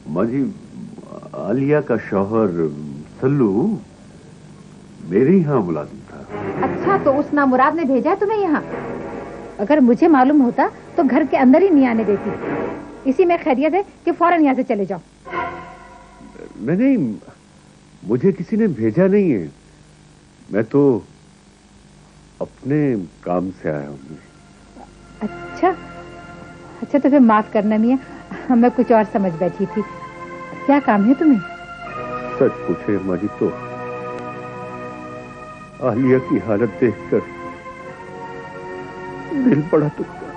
माँ जी, आलिया का शौहर सल्लू मेरे यहाँ मुलाजिम था। अच्छा, तो उस नामुराद ने भेजा है तुम्हें यहाँ? अगर मुझे मालूम होता तो घर के अंदर ही नहीं आने देती। इसी में खैरियत है कि फौरन यहाँ से चले जाओ। नहीं, मुझे किसी ने भेजा नहीं है, मैं तो अपने काम से आया हूँ। अच्छा अच्छा, तो फिर माफ करना मियाँ, मैं कुछ और समझ बैठी थी। क्या काम है तुम्हें? सच पूछे माँ जी तो आलिया की हालत देखकर दिल बड़ा दुखता है,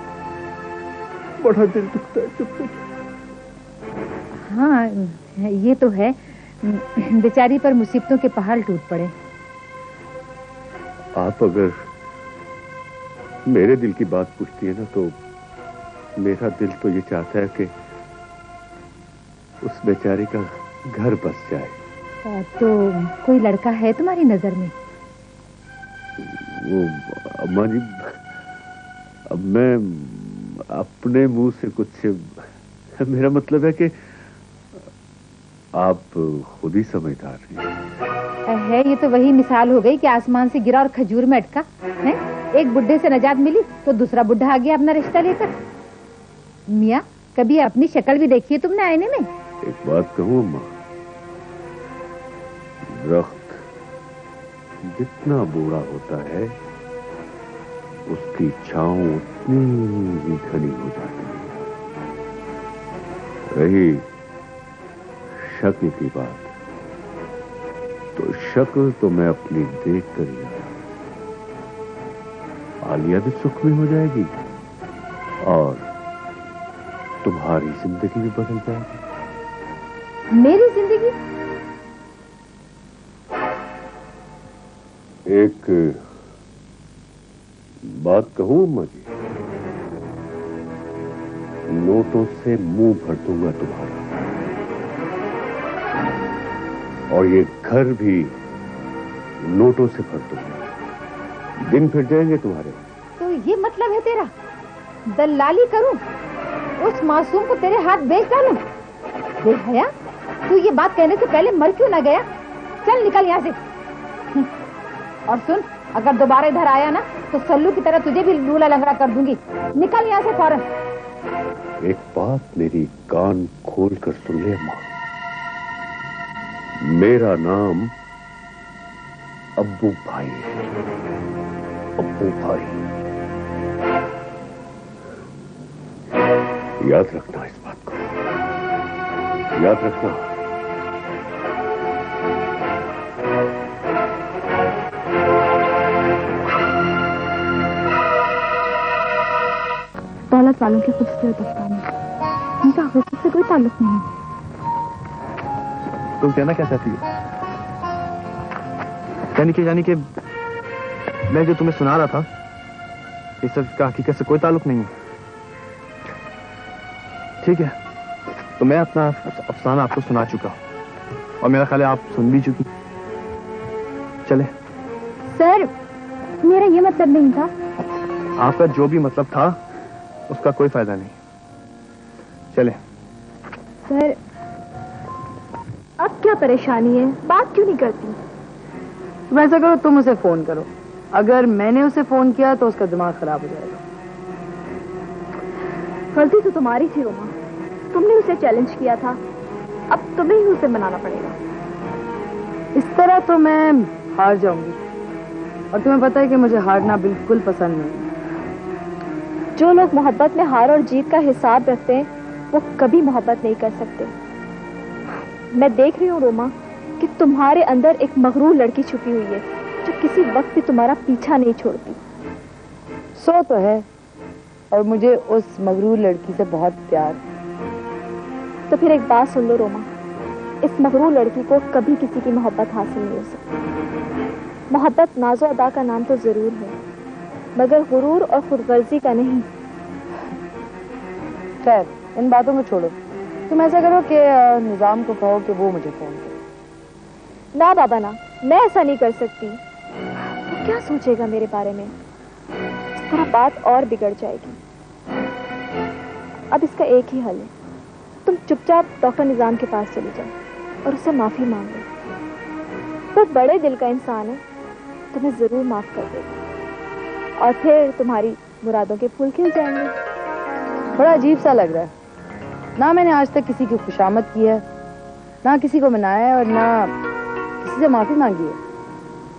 बड़ा दिल दुखता है। चुप। हाँ, ये तो है, बेचारी पर मुसीबतों के पहाड़ टूट पड़े। आप अगर मेरे दिल की बात पूछती है ना, तो मेरा दिल तो ये चाहता है कि उस बेचारी का घर बस जाए। तो कोई लड़का है तुम्हारी नजर में? वो अम्मा जी, अब मैं अपने मुंह से कुछ, मेरा मतलब है कि आप खुद ही समझदार है। ये तो वही मिसाल हो गई कि आसमान से गिरा और खजूर में अटका है। एक बुढ़े से नजात मिली तो दूसरा बुढ़ा आ गया अपना रिश्ता लेकर। मियाँ, कभी अपनी शक्ल भी देखी है तुमने आईने में? एक बात कहूँ अम्मा, दरख्त जितना बूढ़ा होता है उसकी छांव उतनी ही घनी हो जाती है। रही शक्ल की बात, तो शक्ल तो मैं अपनी देख कर ही आया। आलिया भी सुख में हो जाएगी और तुम्हारी जिंदगी भी बदल जाएगी। मेरी जिंदगी? एक बात कहूं अम्मा जी, नोटों से मुंह भर दूंगा तुम्हारा, और ये घर भी नोटों से भर दूंगा। दिन फिर जाएंगे तुम्हारे। तो ये मतलब है तेरा? दलाली करूं, उस मासूम को तेरे हाथ बेच डालूं? बेहया, तू ये बात कहने से पहले मर क्यों ना गया? चल निकल यहाँ से। और सुन, अगर दोबारा इधर आया ना तो सल्लू की तरह तुझे भी लूला लंगड़ा कर दूंगी। निकल यहाँ से फौरन। एक बात मेरी कान खोल कर सुन ले अम्मा, मेरा नाम अब्बू भाई है। अब्बू भाई, याद रखना इस बात को, याद रखना। दौलत वालों की खूबसूरत अफसाने, उनका हुस्न से कोई ताल्लुक नहीं। तुम कहना क्या चाहती हो? यानी कि मैं जो तुम्हें सुना रहा था, इस सब का हकीकत से कोई ताल्लुक नहीं है। ठीक है, तो मैं अपना अफसाना आपको सुना चुका और मेरा ख्याल है आप सुन भी चुकी। चले। सर, मेरा ये मतलब नहीं था। आपका जो भी मतलब था उसका कोई फायदा नहीं। चले। सर, अब क्या परेशानी है? बात क्यों नहीं करती? तुम ऐसा करो, तुम उसे फोन करो। अगर मैंने उसे फोन किया तो उसका दिमाग खराब हो जाएगा। गलती तो तुम्हारी थी रोमा, तुमने उसे चैलेंज किया था, अब तुम्हें ही उसे मनाना पड़ेगा। इस तरह तो मैं हार जाऊंगी, और तुम्हें पता है कि मुझे हारना बिल्कुल पसंद नहीं। जो लोग मोहब्बत में हार और जीत का हिसाब रखते हैं वो कभी मोहब्बत नहीं कर सकते। मैं देख रही हूँ रोमा कि तुम्हारे अंदर एक मगरूर लड़की छुपी हुई है जो किसी वक्त भी तुम्हारा पीछा नहीं छोड़ती। सो तो है, और मुझे उस मगरूर लड़की से बहुत प्यार। तो फिर एक बात सुन लो रोमा, इस मगरूर लड़की को कभी किसी की मोहब्बत हासिल नहीं हो सकती। मोहब्बत नाज़ो अदा का नाम तो जरूर है, मगर गुरूर और खुदगर्जी का नहीं। खैर, इन बातों को छोड़ो। तुम ऐसा करो कि निजाम को कहो कि वो मुझे फोन करे। ना बाबा ना, मैं ऐसा नहीं कर सकती। वो क्या सोचेगा मेरे बारे में? इस तरह बात और बिगड़ जाएगी। अब इसका एक ही हल है, तुम चुपचाप डॉक्टर निजाम के पास चले जाओ और उससे माफी मांग लो। वो बड़े दिल का इंसान है, तुम्हें जरूर माफ कर देगा और फिर तुम्हारी मुरादों के फूल खिल जाएंगे। बड़ा अजीब सा लग रहा है। ना मैंने आज तक किसी की खुशामद की है, ना किसी को मनाया है और ना किसी से माफी मांगी है।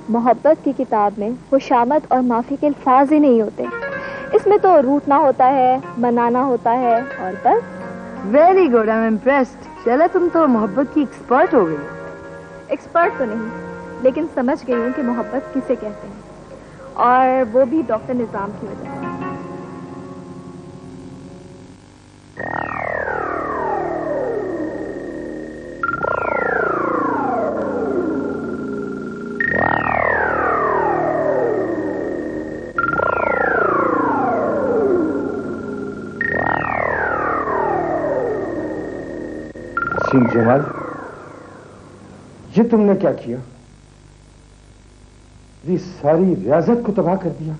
मोहब्बत की किताब में खुशामद और माफी के अल्फाज ही नहीं होते। इसमें तो रूठना होता है, मनाना होता है और बस। Very good, I am impressed. चला, तुम तो मोहब्बत की एक्सपर्ट हो गई। एक्सपर्ट तो नहीं, लेकिन समझ गई हूँ कि मोहब्बत किसे कहते हैं, और वो भी डॉक्टर निजाम की वजह से। सिंह जमाल, ये तुमने क्या किया? ये सारी रियासत को तबाह कर दिया।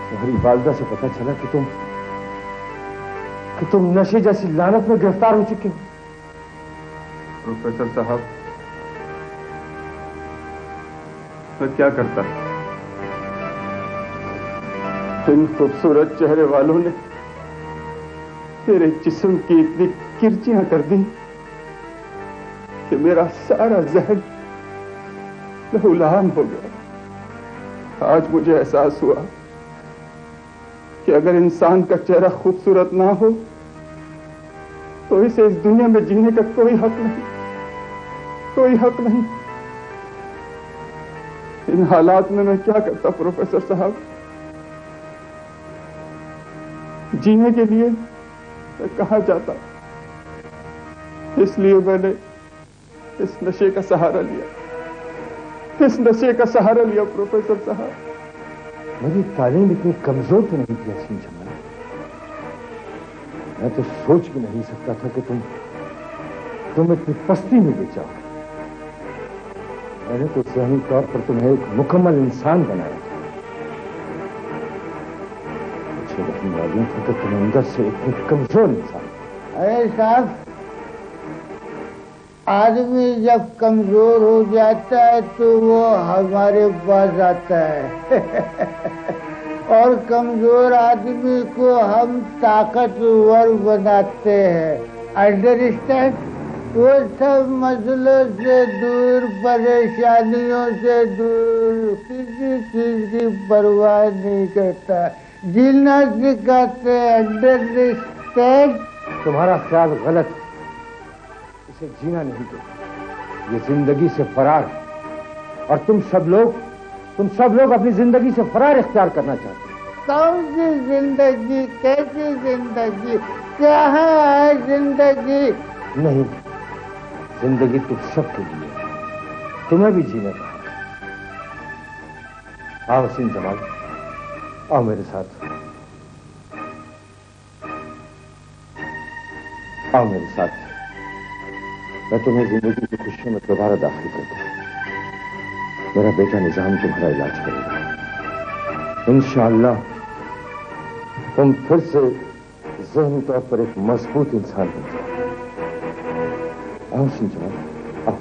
तुम्हारी वालिदा से पता चला कि तुम नशे जैसी लानत में गिरफ्तार हो चुके हो। प्रोफेसर साहब, मैं क्या करता? इन खूबसूरत चेहरे वालों ने मेरे जिस्म की इतनी किरचियां कर दी कि मेरा सारा जहन लहूलुहान हो गया। आज मुझे एहसास हुआ कि अगर इंसान का चेहरा खूबसूरत ना हो तो इसे इस दुनिया में जीने का कोई हक नहीं, कोई हक नहीं। इन हालात में मैं क्या करता प्रोफेसर साहब? जीने के लिए मैं कहां जाता? इसलिए मैंने इस नशे का सहारा लिया, इस नशे का सहारा लिया प्रोफेसर साहब। मेरी तालीम इतनी कमजोर तो नहीं थी सिंह जमाल। मैं तो सोच भी नहीं सकता था कि तुम इतनी पस्ती में गिर जाओ। मैंने तो ज़हनी तौर पर तुम्हें एक मुकम्मल इंसान बनाया था। मुझे नहीं मालूम था कि तुम अंदर से इतने कमजोर इंसान। अरे साहब, आदमी जब कमजोर हो जाता है तो वो हमारे पास आता है और कमजोर आदमी को हम ताकतवर बनाते हैं। अंडरस्टैंड? वो सब मसलों से दूर, परेशानियों से दूर, किसी चीज की परवाह नहीं करता, जीना सिखाते हैं। अंडरस्टैंड? तुम्हारा ख्याल गलत है। इसे जीना नहीं दो, ये जिंदगी से फरार है और तुम सब लोग अपनी जिंदगी से फरार इख्तियार करना चाहते हो। कौन सी जिंदगी? कैसी जिंदगी? कहाँ है जिंदगी? नहीं, जिंदगी तुम सबके लिए, तुम्हें भी जीने का। आओ सिंह जमाल, आओ मेरे साथ, आओ मेरे साथ। मैं तुम्हें जिंदगी की खुशियों में दोबारा दाखिल कर दूं। मेरा बेटा निजाम तुम्हारा इलाज करेगा। इंशाअल्लाह तुम फिर से ज़हनी तौर पर एक मजबूत इंसान बन जाओ। आओ सिंह जमाल, आओ।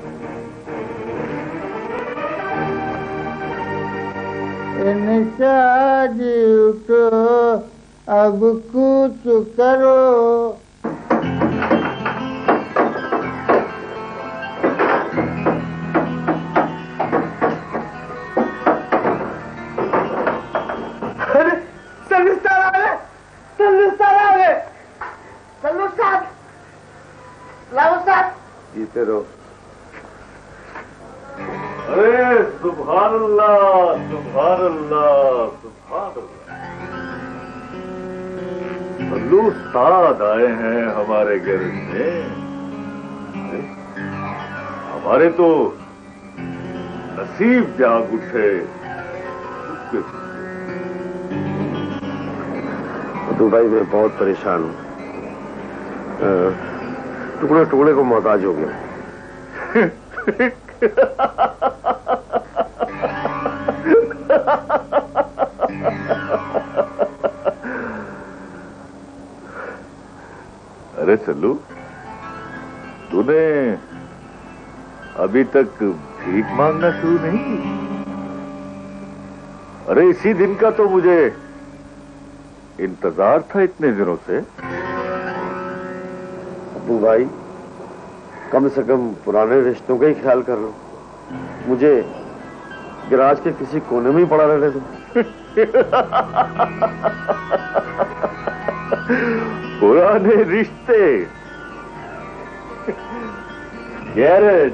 निशादी उठो, अब कुछ करो। जीते रहो। अरे सुभान अल्लाह, सुभान अल्लाह, सुभान अल्लाह। अल्लू उस्ताद आए हैं हमारे घर में। हमारे तो नसीब जाग उठे। तो भाई मैं बहुत परेशान हूँ, टुकड़े टुकड़े को मोहताज हो गया। अरे सल्लू, तूने अभी तक भीख मांगना शुरू नहीं की? अरे इसी दिन का तो मुझे इंतजार था इतने दिनों से। अब्बू भाई, कम से कम पुराने रिश्तों का ही ख्याल कर लो। मुझे गैराज के किसी कोने में ही पड़ा रहने दो। पुराने रिश्ते, गैरेज।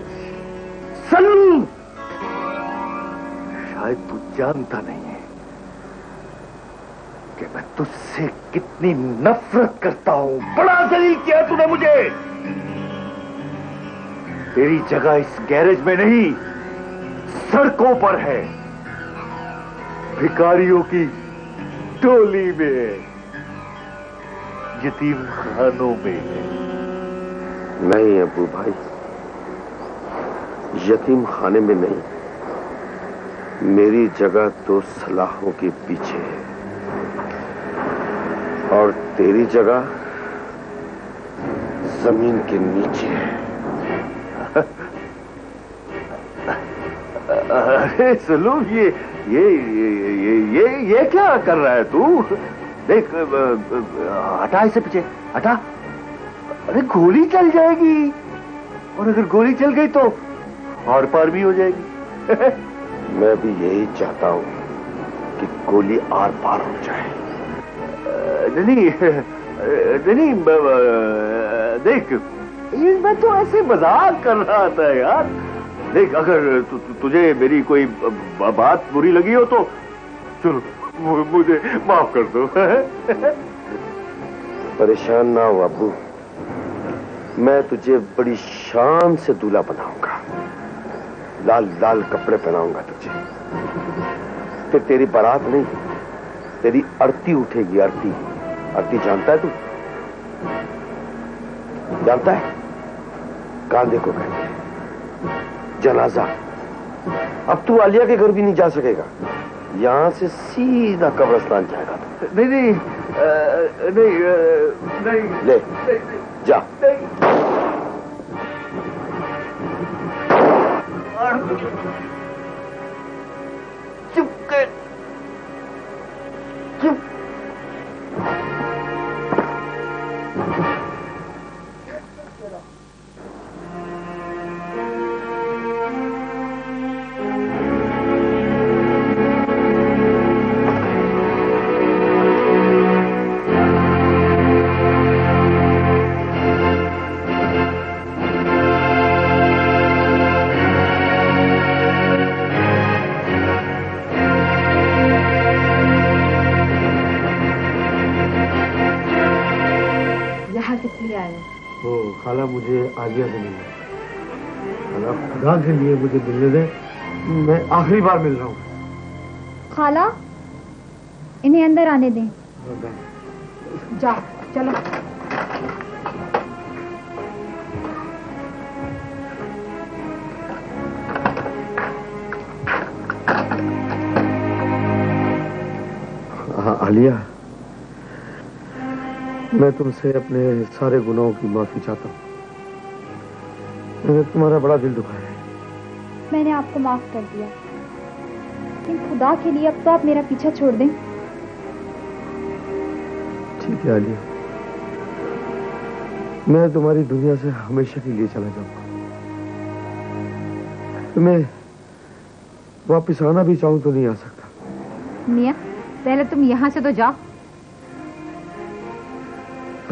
सल्लू, शायद तू जानता नहीं है कि मैं तुझसे कितनी नफरत करता हूं। बड़ा जलील किया तूने मुझे। तेरी जगह इस गैरेज में नहीं, सड़कों पर है, भिखारियों की टोली में, यतीम खानों में। नहीं अब्बू भाई, यतीम खाने में नहीं। मेरी जगह तो सलाखों के पीछे है और तेरी जगह जमीन के नीचे है। अरे सलू, ये क्या कर रहा है तू? देख, हटा इसे पीछे, हटा। अरे गोली चल जाएगी, और अगर गोली चल गई तो आर पार भी हो जाएगी। मैं भी यही चाहता हूं कि गोली आर पार हो जाए। नहीं, देख, मैं तो ऐसे मजाक कर रहा था यार। देख, अगर तुझे मेरी कोई बात बुरी लगी हो तो चलो मुझे माफ कर दो। परेशान ना हो अब्बू, मैं तुझे बड़ी शान से दूल्हा बनाऊंगा। लाल लाल कपड़े पहनाऊंगा तुझे। फिर तेरी बारात नहीं, तेरी आरती उठेगी। आरती, आरती जानता है तू? जानता है? कांधे को कहते हैं जनाजा। अब तू आलिया के घर भी नहीं जा सकेगा, यहां से सीधा कब्रिस्तान जाएगा। नहीं, ले जा। चुप कर, चुप। खाला, मुझे आलिया से मिलना। खाला, खुदा के लिए मुझे मिलने दे, मैं आखिरी बार मिल रहा हूँ। खाला, इन्हें अंदर आने दें। जाओ, चलो। आलिया, मैं तुमसे अपने सारे गुनाहों की माफी चाहता हूँ। मैंने तुम्हारा बड़ा दिल दुखाया है। मैंने आपको माफ कर दिया, लेकिन खुदा के लिए अब तो आप मेरा पीछा छोड़ दें। ठीक है आलिया, मैं तुम्हारी दुनिया से हमेशा के लिए चला जाऊंगा। मैं वापस आना भी चाहूं तो नहीं आ सकता। मियां, पहले तुम यहाँ से तो जाओ।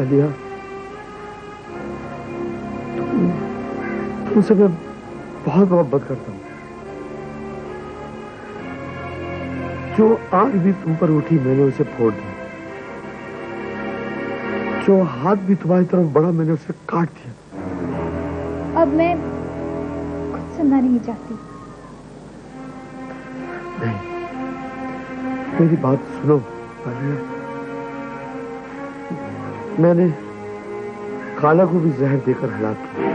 आलिया, तुमसे मैं बहुत मोहब्बत करता हूँ। जो आग भी तुम पर उठी, मैंने उसे फोड़ दिया। जो हाथ भी तुम्हारी तरफ बढ़ा, मैंने उसे काट दिया। अब मैं कुछ सुनना नहीं चाहती। नहीं, मेरी बात सुनो आलिया। मैंने खाला को भी जहर देकर हलाक किया।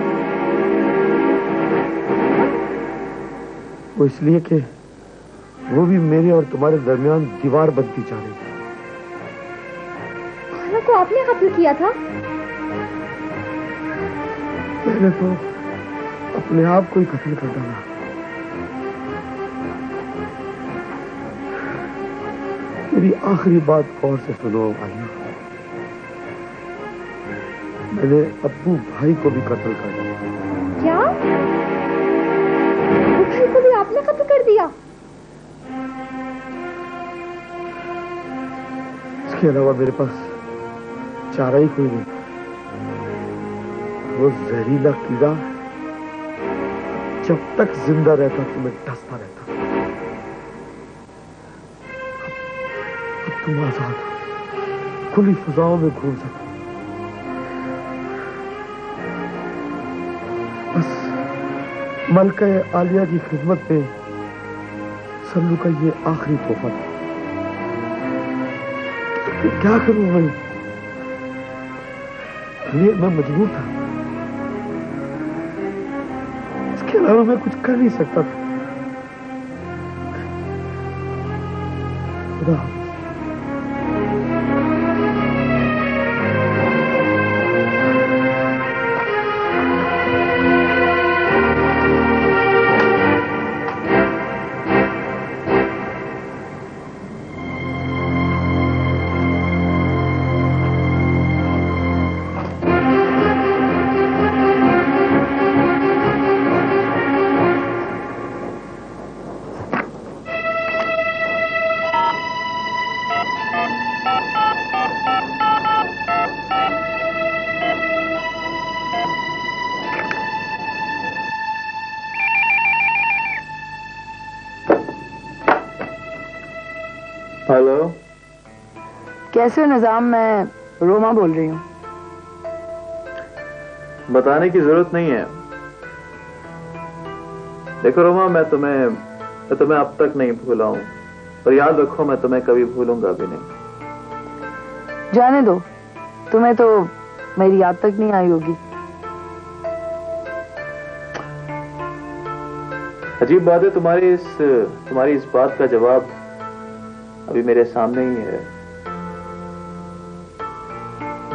वो इसलिए कि वो भी मेरे और तुम्हारे दरमियान दीवार बनती चाह रही थी। खाला को आपने कत्ल किया था? मैंने तो अपने आप को ही कत्ल कर डाला। मेरी आखिरी बात गौर से सुनो भाइयों, मैंने अब्बू भाई को भी कत्ल कर दिया। क्या? अब्बू भाई को भी आपने कत्ल कर दिया? इसके अलावा मेरे पास चारा ही कोई नहीं। वो जहरीला कीड़ा जब तक जिंदा रहता तुम्हें डसता रहता। अब तुम आजाद हो, खुली फिजाओं में घूम सकते। बस मलका आलिया की खिदमत में सल्लू का ये आखिरी तोहफा था। तो क्या करूं मैं? ये मैं मजबूर था, इसके अलावा मैं कुछ कर नहीं सकता था। खुदा हाफिज। हेलो, कैसे हो निजाम? मैं रोमा बोल रही हूँ। बताने की जरूरत नहीं है। देखो रोमा, मैं तुम्हें अब तक नहीं भूला हूं, पर याद रखो मैं तुम्हें कभी भूलूंगा भी नहीं। जाने दो, तुम्हें तो मेरी याद तक नहीं आई होगी। अजीब बात है, तुम्हारी इस बात का जवाब अभी मेरे सामने ही है।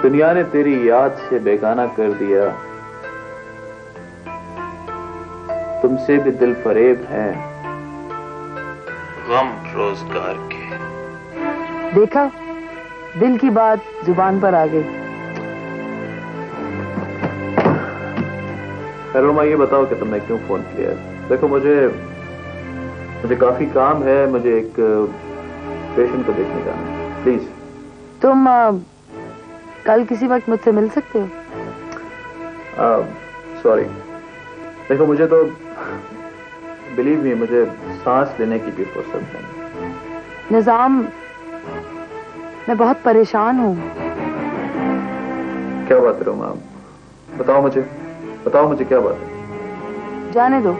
दुनिया ने तेरी याद से बेगाना कर दिया, तुमसे भी दिल फरेब है गम रोजगार के। देखा, दिल की बात जुबान पर आ गई। रोमा, ये बताओ कि तुमने क्यों फोन किया? देखो, मुझे काफी काम है, मुझे एक पेशेंट को देखने जाना है। प्लीज तुम कल किसी वक्त मुझसे मिल सकते हो? सॉरी, देखो मुझे तो बिलीव मी, मुझे सांस लेने की भी फुर्सत नहीं। निजाम, मैं बहुत परेशान हूँ। क्या बात है रोमा? बताओ मुझे क्या बात है? जाने दो,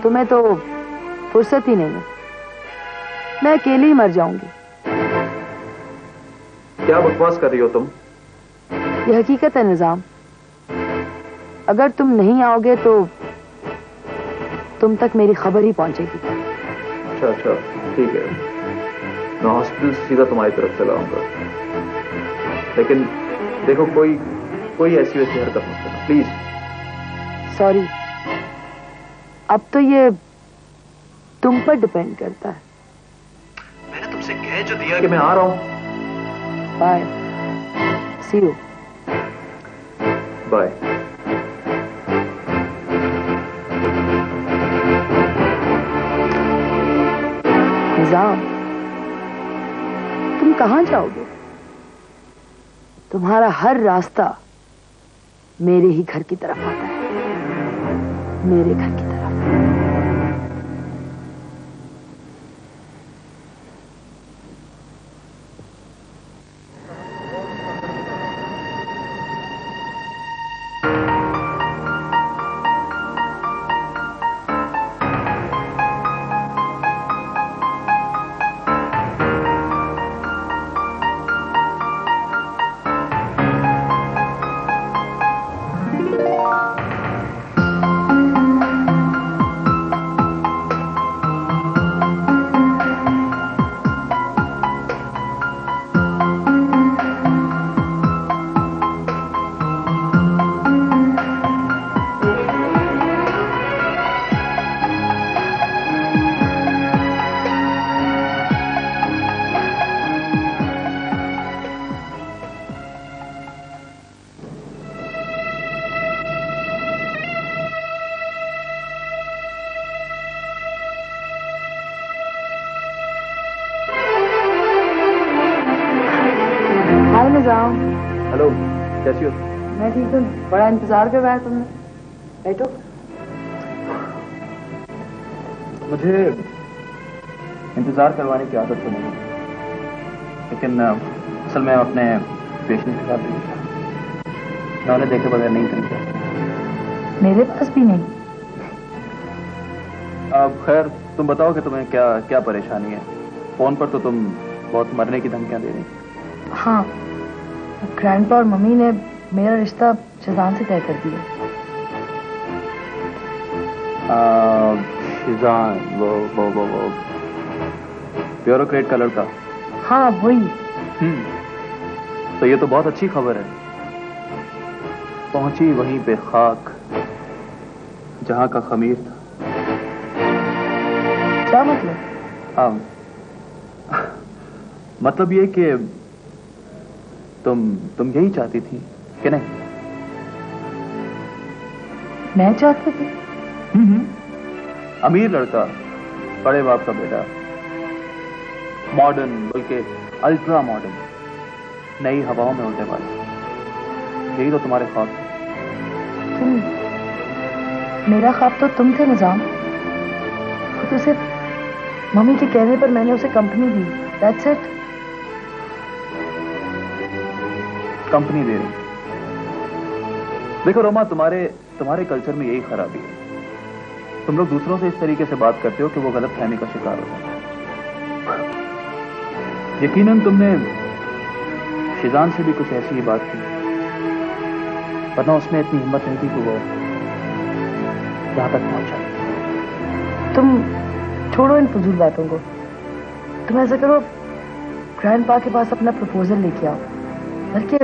तुम्हें तो फुर्सत ही नहीं है। मैं अकेली ही मर जाऊंगी। क्या बकवास कर रही हो तुम? ये हकीकत है निजाम। अगर तुम नहीं आओगे तो तुम तक मेरी खबर ही पहुंचेगी। अच्छा, ठीक है, मैं हॉस्पिटल सीधा तुम्हारी तरफ चला आऊंगा, लेकिन देखो कोई ऐसी वैसी हरकत मत करना प्लीज। सॉरी, अब तो ये तुम पर डिपेंड करता है। मैंने तुमसे कह जो दिया कि मैं आ रहा हूं। Bye, see you. Bye. Nizam, तुम कहां जाओगे? तुम्हारा हर रास्ता मेरे ही घर की तरफ आता है, मेरे घर की तरफ। निजाम। हेलो, कैसी हो? मैं ठीक हूँ। बड़ा इंतजार करवाया तुमने। बैठो। मुझे इंतजार करवाने की आदत तो नहीं है, लेकिन असल में अपने पेशेंट के साथ भी मैं उन्हें देखे बगैर नहीं खरीदा। मेरे पास भी नहीं। अब खैर, तुम बताओ कि तुम्हें क्या क्या परेशानी है। फोन पर तो तुम बहुत मरने की धमकियां दे रही। हाँ, ग्रैंडपा और मम्मी ने मेरा रिश्ता शिजान से तय कर दिया। शिजान, वो ब्यूरोक्रेट का लड़का? हाँ, वही। तो ये तो बहुत अच्छी खबर है। पहुंची वहीं पे खाक जहां का खमीर था। क्या मतलब? मतलब ये कि तुम यही चाहती थी कि नहीं? मैं चाहती थी। अमीर लड़का, बड़े बाप का बेटा, मॉडर्न, बल्कि अल्ट्रा मॉडर्न, नई हवाओं में उड़ने वाला, यही तो तुम्हारे ख्वाब थे। मेरा ख्वाब तो तुम थे निजाम। तो सिर्फ मम्मी के कहने पर मैंने उसे कंपनी दी। That's it. कंपनी दे रही। देखो रोमा, तुम्हारे कल्चर में यही खराबी है। तुम लोग दूसरों से इस तरीके से बात करते हो कि वो गलत फहमी का शिकार हो जाता है। यकीनन तुमने शिजान से भी कुछ ऐसी ही बात की, वरना उसमें इतनी हिम्मत नहीं थी कि वो यहां तक पहुंचा। तुम छोड़ो इन फजूल बातों को। तुम ऐसा करो, ग्रैंडपा के पास अपना प्रपोजल लेके आओ, बल्कि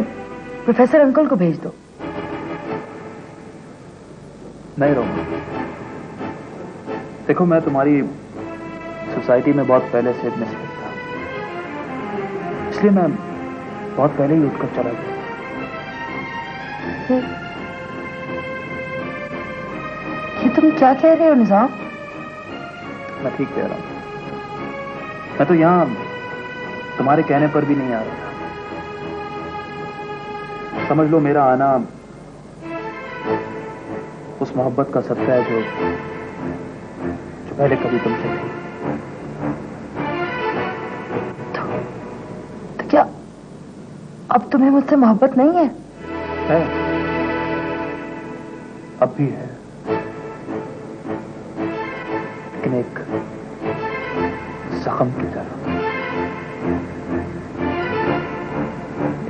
प्रोफेसर अंकल को भेज दो। नहीं रोमा, देखो मैं तुम्हारी सोसाइटी में बहुत पहले से मिस्टर था, इसलिए मैं बहुत पहले ही उठकर चला गया। ये तुम क्या कह रहे हो निजाम? मैं ठीक कह रहा हूं। मैं तो यहां तुम्हारे कहने पर भी नहीं आ रहा था। समझ लो मेरा आना उस मोहब्बत का सत्ता है जो पहले कभी तुमसे थी। तो क्या अब तुम्हें मुझसे मोहब्बत नहीं है? है, अब भी है, लेकिन एक जख्म की तरह,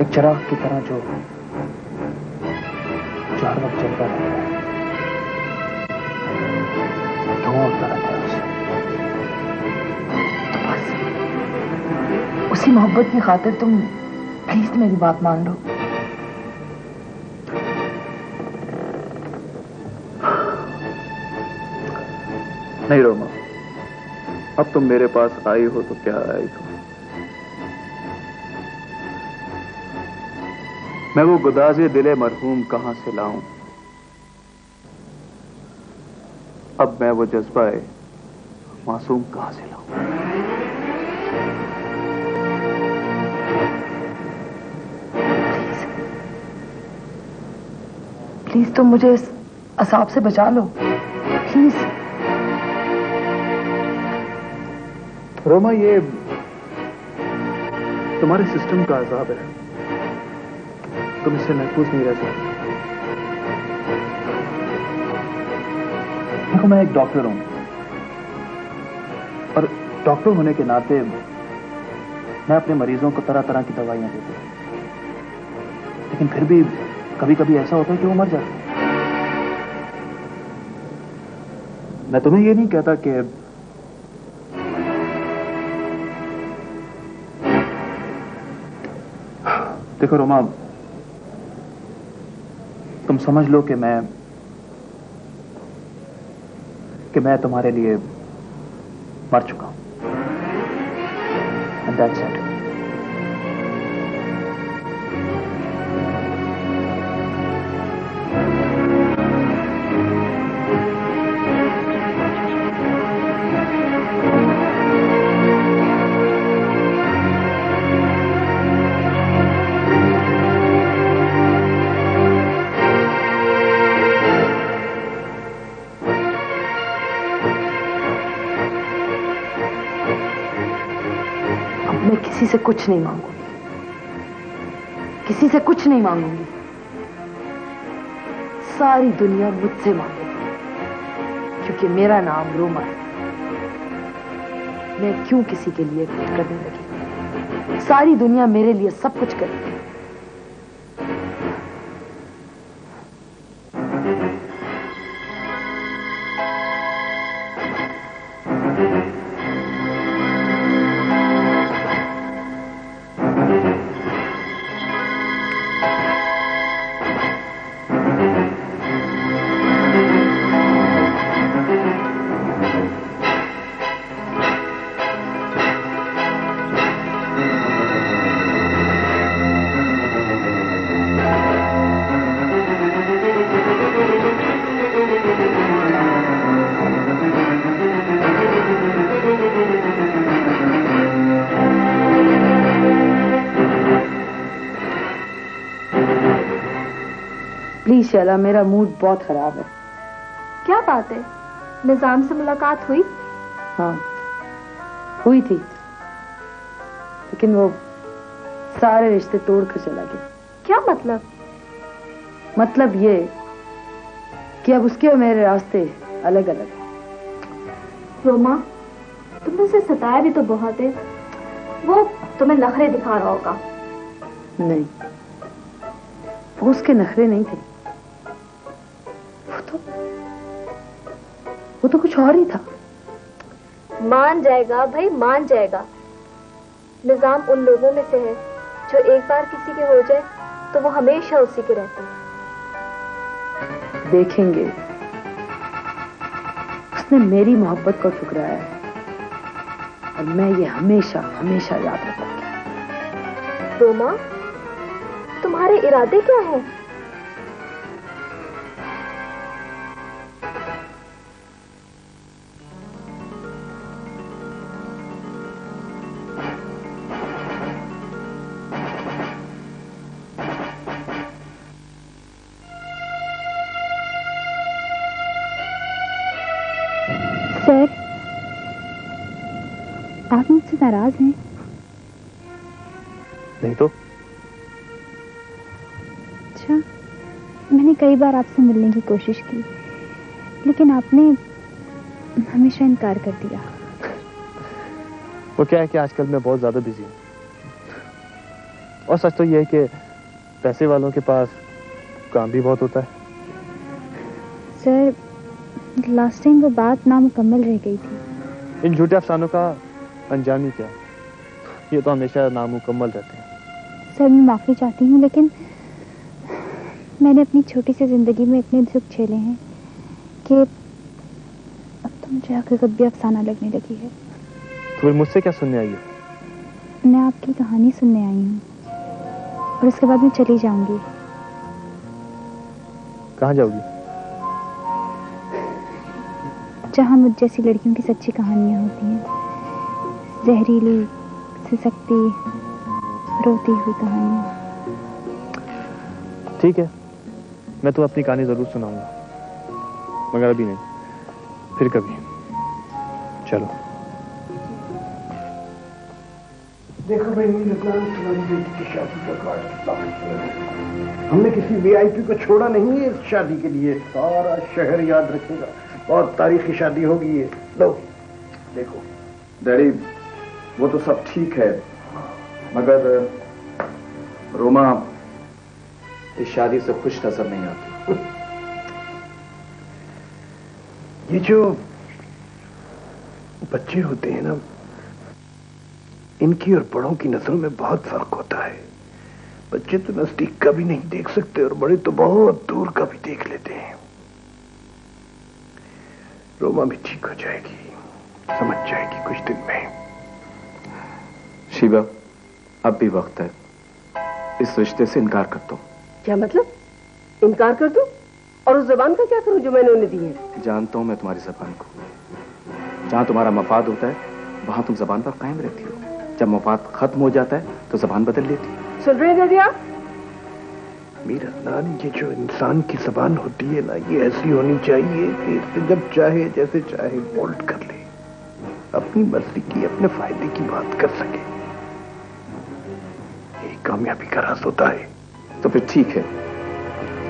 एक चिराग की तरह जो हर वक्त चलता रहता है, धुआं उठता रहता है उससे। तो बस उसी मोहब्बत की खातिर तुम प्लीज मेरी बात मान लो। नहीं रोमा, अब तुम मेरे पास आई हो तो क्या आई हो। मैं वो गुदाज़े दिले मरहूम कहां से लाऊं, अब मैं वो जज्बाए मासूम कहां से लाऊं। प्लीज तुम मुझे इस असाब से बचा लो, प्लीज। रोमा, ये तुम्हारे सिस्टम का अजाब है, तुम इससे महफूज नहीं रह सकते। देखो मैं एक डॉक्टर हूं, और डॉक्टर होने के नाते मैं अपने मरीजों को तरह तरह की दवाइयां देता हूं, लेकिन फिर भी कभी कभी ऐसा होता है कि वो मर जाते हैं। मैं तुम्हें ये नहीं कहता कि देखो रोमा, तुम समझ लो कि मैं तुम्हारे लिए मर चुका हूं। And that's it. से कुछ नहीं मांगूंगी, किसी से कुछ नहीं मांगूंगी। सारी दुनिया मुझसे मांगेगी, क्योंकि मेरा नाम रोमा है। मैं क्यों किसी के लिए कुछ करने लगी? सारी दुनिया मेरे लिए सब कुछ करेगी। प्लीज शैला, मेरा मूड बहुत खराब है। क्या बात है? निजाम से मुलाकात हुई? हाँ हुई थी, लेकिन वो सारे रिश्ते तोड़कर चला गया। क्या मतलब? मतलब ये कि अब उसके और मेरे रास्ते अलग अलग हैं। रोमा, तुमने उसे सताया भी तो बहुत है। वो तुम्हें नखरे दिखा रहा होगा। नहीं, वो उसके नखरे नहीं थे, वो तो कुछ और ही था। मान जाएगा भाई, मान जाएगा। निजाम उन लोगों में से है जो एक बार किसी के हो जाए तो वो हमेशा उसी के रहते हैं। देखेंगे, उसने मेरी मोहब्बत को ठुकराया है और मैं ये हमेशा हमेशा याद रखूंगी। रोमा, तुम्हारे इरादे क्या हैं? सर, आप मुझसे नाराज हैं? नहीं तो। अच्छा, मैंने कई बार आपसे मिलने की कोशिश की, लेकिन आपने हमेशा इनकार कर दिया। वो क्या है कि आजकल मैं बहुत ज्यादा बिजी हूँ, और सच तो ये है कि पैसे वालों के पास काम भी बहुत होता है। सर, लास्ट टाइम वो बात नामुकम्मल रह गई थी। इन झूठे अफसानों का अंजाम ही क्या, ये तो हमेशा नामुकम्मल रहते हैं। सर, मैं माफी चाहती हूँ, लेकिन मैंने अपनी छोटी सी जिंदगी में इतने दुख झेले हैं कि अब तो मुझे हकीकत भी अफसाना लगने लगी है। तो फिर मुझसे क्या सुनने आई हो? मैं आपकी कहानी सुनने आई हूँ और उसके बाद मैं चली जाऊंगी। कहाँ जाओगी? जहाँ मुझ जैसी लड़कियों की सच्ची कहानियाँ होती हैं, जहरीली, सिसकती, रोती हुई कहानियाँ। ठीक है, मैं तुम्हें अपनी कहानी जरूर सुनाऊंगा, मगर अभी नहीं, फिर कभी। चलो। देखो भाई, तुम्हारी बेटी की शादी का कार्ड हमने किसी वीआईपी को छोड़ा नहीं है इस शादी के लिए। सारा शहर याद रखेगा, बहुत तारीखी शादी होगी ये। लो देखो। डैडी, वो तो सब ठीक है, मगर रोमा इस शादी से खुश नजर नहीं आती। ये जो बच्चे होते हैं ना, इनकी और बड़ों की नजरों में बहुत फर्क होता है। बच्चे तो नजदीक का भी नहीं देख सकते और बड़े तो बहुत दूर का भी देख लेते हैं। रोमा भी ठीक हो जाएगी, समझ जाएगी कुछ दिन में। शिवा, अब भी वक्त है, इस रिश्ते से इनकार कर दो। क्या मतलब? इनकार कर दूं? और उस जबान का क्या करूं जो मैंने उन्हें दी है? जानता हूं मैं तुम्हारी जबान को। जहां तुम्हारा मफाद होता है वहां तुम जबान पर कायम रहती हो, जब मफाद खत्म हो जाता है तो जबान बदल लेती है। सुन रहे हैं दादी आप? मेरा नानी, ये जो इंसान की जबान होती है ना, ये ऐसी होनी चाहिए कि इससे जब चाहे जैसे चाहे बोल्ड कर ले, अपनी मर्जी की, अपने फायदे की बात कर सके। कामयाबी का राज होता है। तो फिर ठीक है,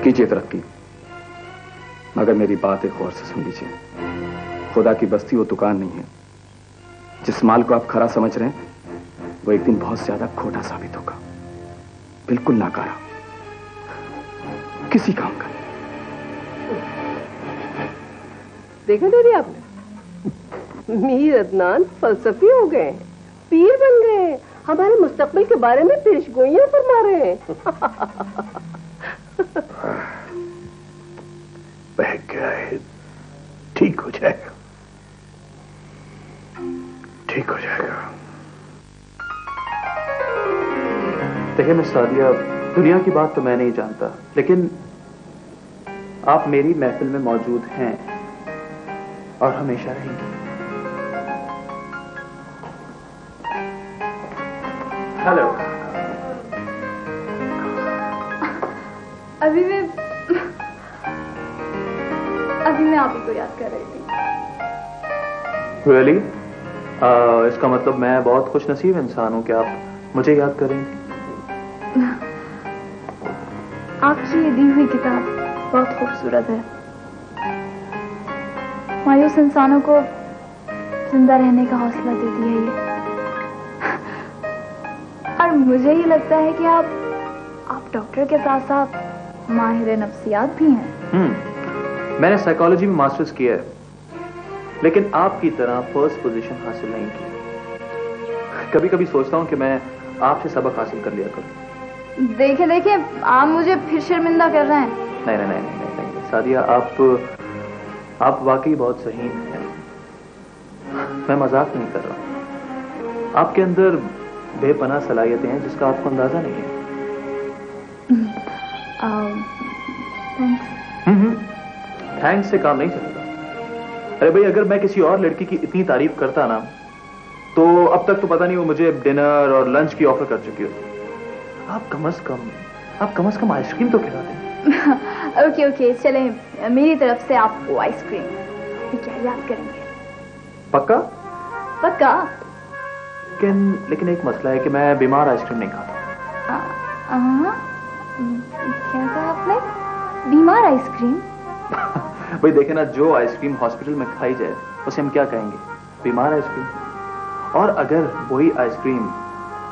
कीजिए तरक्की, मगर मेरी बात एक गौर से सुन लीजिए। खुदा की बस्ती वो दुकान नहीं है। जिस माल को आप खरा समझ रहे हैं वो एक दिन बहुत ज्यादा खोटा साबित होगा, बिल्कुल नाकारा, किसी काम का। देखा दीदी आपने, मीर अदनान फलसफी हो गए, पीर बन गए, हमारे मुस्तकबिल के बारे में पेशगोइयां फरमा रहे हैं। बह गया है, ठीक हो जाएगा, ठीक हो जाएगा। देखिए मिस सादिया, दुनिया की बात तो मैं नहीं जानता, लेकिन आप मेरी महफिल में मौजूद हैं और हमेशा रहेंगी। हेलो। अभी मैं आप ही को याद कर रही थी। Really? इसका मतलब मैं बहुत खुश नसीब इंसान हूं कि आप मुझे याद कर रही थी। आपकी ये दी हुई किताब बहुत खूबसूरत है। मायूस इंसानों को जिंदा रहने का हौसला देती है ये। और मुझे ये लगता है कि आप डॉक्टर के साथ साथ माहिर नफ्सियात भी हैं। मैंने साइकोलॉजी में मास्टर्स किया है, लेकिन आपकी तरह फर्स्ट पोजीशन हासिल नहीं की। कभी कभी सोचता हूं कि मैं आपसे सबक हासिल कर लिया करूं। देखिए आप मुझे फिर शर्मिंदा कर रहे हैं। नहीं सादिया, आप वाकई बहुत सही हैं। मैं मजाक नहीं कर रहा। आपके अंदर बेपनाह सलाहियतें हैं जिसका आपको अंदाजा नहीं है। थैंक्स से काम नहीं चलेगा। अरे भाई, अगर मैं किसी और लड़की की इतनी तारीफ करता ना, तो अब तक तो पता नहीं वो मुझे डिनर और लंच की ऑफर कर चुकी होती। आप कम से कम आइसक्रीम तो खिला दें। ओके चले, मेरी तरफ से आपको आइसक्रीम। क्या याद करेंगे? पक्का। लेकिन एक मसला है कि मैं बीमार आइसक्रीम नहीं खाता। क्या कहा आपने? बीमार आइसक्रीम? भाई देखे ना, जो आइसक्रीम हॉस्पिटल में खाई जाए उसे हम क्या कहेंगे? बीमार आइसक्रीम। और अगर वही आइसक्रीम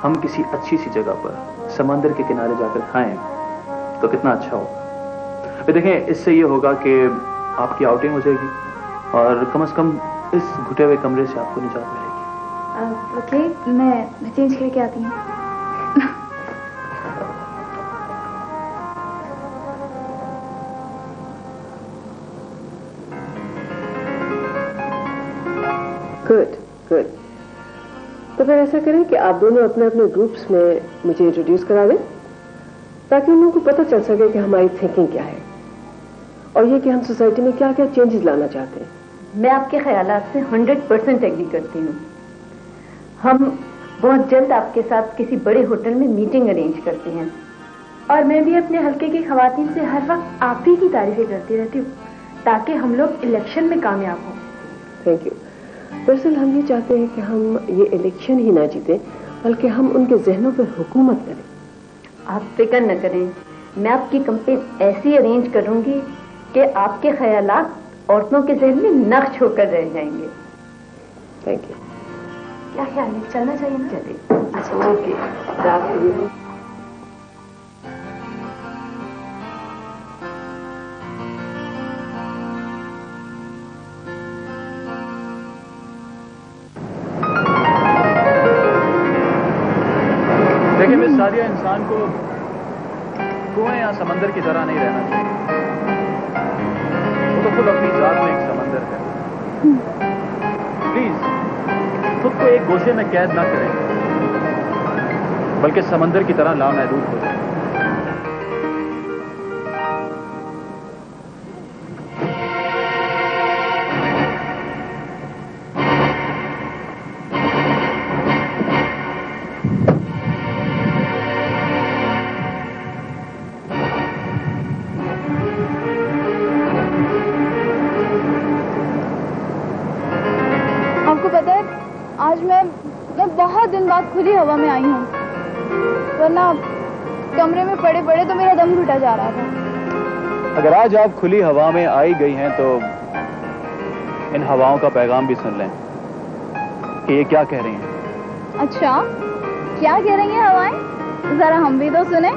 हम किसी अच्छी सी जगह पर समंदर के किनारे जाकर खाएं तो कितना अच्छा होगा। भाई देखें, इससे ये होगा कि आपकी आउटिंग हो जाएगी और कम से कम इस घुटे हुए कमरे से आपको निजात मिलेगी। ओके, मैं चेंज करके आती हूँ। गुड। तो फिर ऐसा करें कि आप दोनों अपने अपने ग्रुप्स में मुझे इंट्रोड्यूस करा दें, ताकि उन लोगों को पता चल सके कि हमारी थिंकिंग क्या है और ये कि हम सोसाइटी में क्या क्या चेंजेस लाना चाहते हैं। मैं आपके ख्यालात से 100% एग्री करती हूँ। हम बहुत जल्द आपके साथ किसी बड़े होटल में मीटिंग अरेंज करते हैं, और मैं भी अपने हल्के की खवातीन से हर वक्त आप ही की तारीफें करती रहती हूँ, ताकि हम लोग इलेक्शन में कामयाब हों। Thank you. दरअसल हम ये चाहते हैं कि हम ये इलेक्शन ही ना जीते, बल्कि हम उनके जहनों पर हुकूमत करें। आप फिक्र न करें, मैं आपकी कैंपेन ऐसी अरेंज करूंगी कि आपके ख्यालात औरतों के जहन में नक्श होकर रह जाएंगे। Thank you. क्या ख्याल है, चलना चाहिए ना? चलिए। अच्छा, ओके। देखिए मिस सादिया, इंसान को कुएं या समंदर की तरह नहीं रहना चाहिए। वो तो खुद अपनी जात में एक समंदर है। प्लीज खुद को एक गोशे में कैद ना करें, बल्कि समंदर की तरह लामहदूद हो जाए। आज मैं बहुत दिन बाद खुली हवा में आई हूँ, वरना कमरे में पड़े पड़े तो मेरा दम घुटा जा रहा था। अगर आज आप खुली हवा में आई गई हैं तो इन हवाओं का पैगाम भी सुन लें कि ये क्या कह रही हैं। अच्छा, क्या कह रही हैं हवाएं? जरा हम भी तो सुने।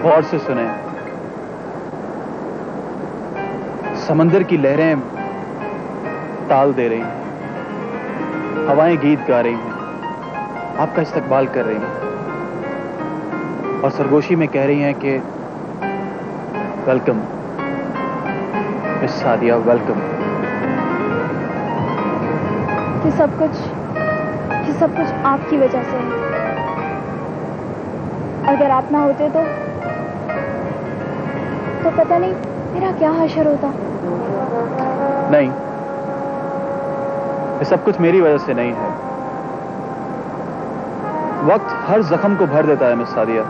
गौर से सुने। समंदर की लहरें ताल दे रही हैं, हवाएं गीत गा रही हैं, आपका इस्तकबाल कर रही हैं और सरगोशी में कह रही हैं कि वेलकम मिस सादिया, वेलकम। ये सब कुछ आपकी वजह से है। अगर आप ना होते तो पता नहीं मेरा क्या हशर होता। नहीं, ये सब कुछ मेरी वजह से नहीं है। वक्त हर जख्म को भर देता है मिस सादिया।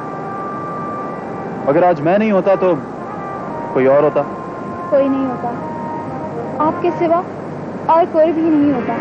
अगर आज मैं नहीं होता तो कोई और होता। कोई नहीं होता, आपके सिवा और कोई भी नहीं होता।